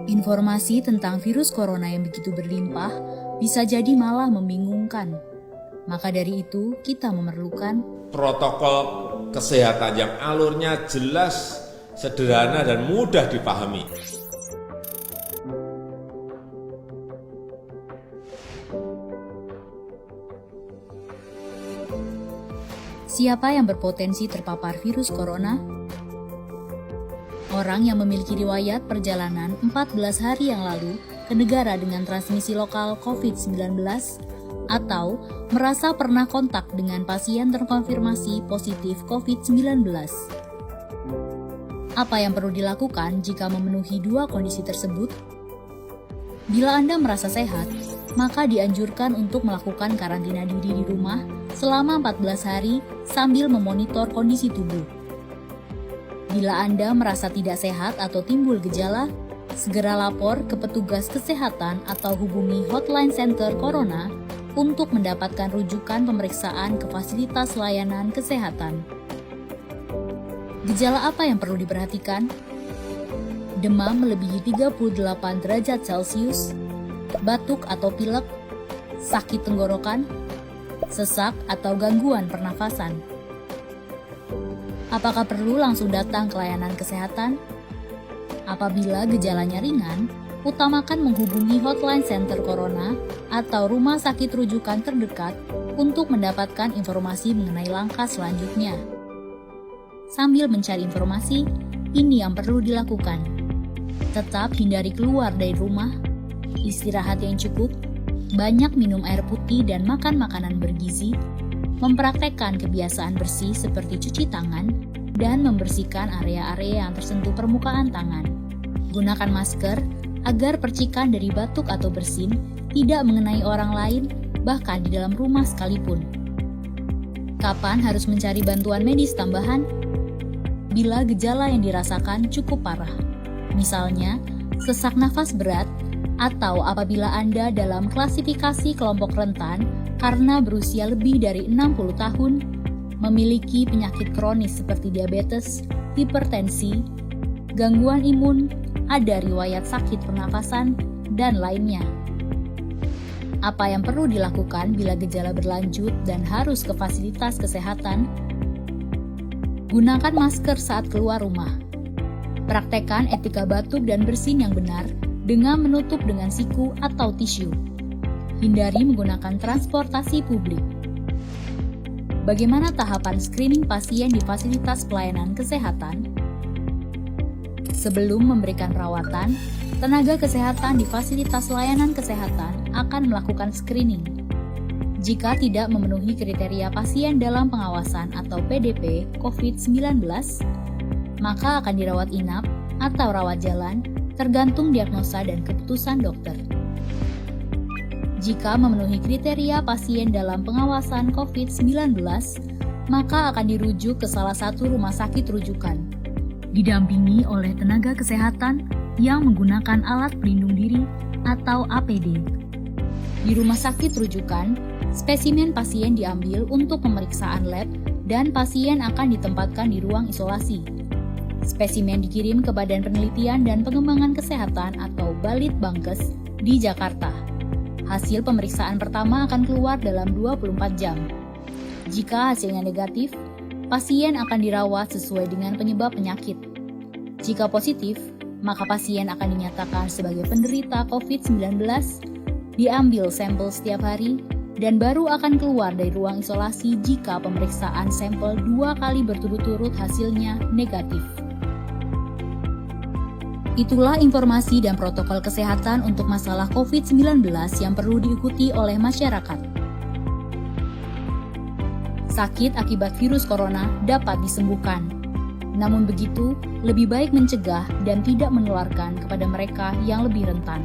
Informasi tentang virus corona yang begitu berlimpah bisa jadi malah membingungkan. Maka dari itu, kita memerlukan protokol kesehatan yang alurnya jelas, sederhana, dan mudah dipahami. siapa yang berpotensi terpapar virus corona? Orang yang memiliki riwayat perjalanan 14 hari yang lalu ke negara dengan transmisi lokal COVID-19 atau merasa pernah kontak dengan pasien terkonfirmasi positif COVID-19. Apa yang perlu dilakukan jika memenuhi dua kondisi tersebut? Bila Anda merasa sehat, maka dianjurkan untuk melakukan karantina diri di rumah selama 14 hari sambil memonitor kondisi tubuh. Bila Anda merasa tidak sehat atau timbul gejala, segera lapor ke petugas kesehatan atau hubungi Hotline Center Corona untuk mendapatkan rujukan pemeriksaan ke fasilitas layanan kesehatan. Gejala apa yang perlu diperhatikan? Demam melebihi 38 derajat Celcius, batuk atau pilek, sakit tenggorokan, sesak atau gangguan pernafasan. Apakah perlu langsung datang ke layanan kesehatan? Apabila gejalanya ringan, utamakan menghubungi Hotline Center Corona atau rumah sakit rujukan terdekat untuk mendapatkan informasi mengenai langkah selanjutnya. Sambil mencari informasi, ini yang perlu dilakukan. Tetap hindari keluar dari rumah, istirahat yang cukup, banyak minum air putih dan makan makanan bergizi, mempraktekkan kebiasaan bersih seperti cuci tangan, dan membersihkan area-area yang tersentuh permukaan tangan. Gunakan masker agar percikan dari batuk atau bersin tidak mengenai orang lain, bahkan di dalam rumah sekalipun. Kapan harus mencari bantuan medis tambahan? Bila gejala yang dirasakan cukup parah, misalnya sesak nafas berat, atau apabila Anda dalam klasifikasi kelompok rentan karena berusia lebih dari 60 tahun, memiliki penyakit kronis seperti diabetes, hipertensi, gangguan imun, ada riwayat sakit pernafasan, dan lainnya. Apa yang perlu dilakukan bila gejala berlanjut dan harus ke fasilitas kesehatan? Gunakan masker saat keluar rumah. Praktekkan etika batuk dan bersin yang benar dengan menutup dengan siku atau tisu. Hindari menggunakan transportasi publik. Bagaimana tahapan screening pasien di fasilitas pelayanan kesehatan? Sebelum memberikan perawatan, tenaga kesehatan di fasilitas layanan kesehatan akan melakukan screening. Jika tidak memenuhi kriteria pasien dalam pengawasan atau PDP COVID-19, maka akan dirawat inap atau rawat jalan tergantung diagnosa dan keputusan dokter. Jika memenuhi kriteria pasien dalam pengawasan COVID-19, maka akan dirujuk ke salah satu rumah sakit rujukan, didampingi oleh tenaga kesehatan yang menggunakan alat pelindung diri atau APD. Di rumah sakit rujukan, spesimen pasien diambil untuk pemeriksaan lab dan pasien akan ditempatkan di ruang isolasi. Spesimen dikirim ke Badan Penelitian dan Pengembangan Kesehatan atau Balitbangkes di Jakarta. Hasil pemeriksaan pertama akan keluar dalam 24 jam. Jika hasilnya negatif, pasien akan dirawat sesuai dengan penyebab penyakit. Jika positif, maka pasien akan dinyatakan sebagai penderita COVID-19, diambil sampel setiap hari, dan baru akan keluar dari ruang isolasi jika pemeriksaan sampel 2 kali berturut-turut hasilnya negatif. Itulah informasi dan protokol kesehatan untuk masalah COVID-19 yang perlu diikuti oleh masyarakat. Sakit akibat virus corona dapat disembuhkan. Namun begitu, lebih baik mencegah dan tidak menularkan kepada mereka yang lebih rentan.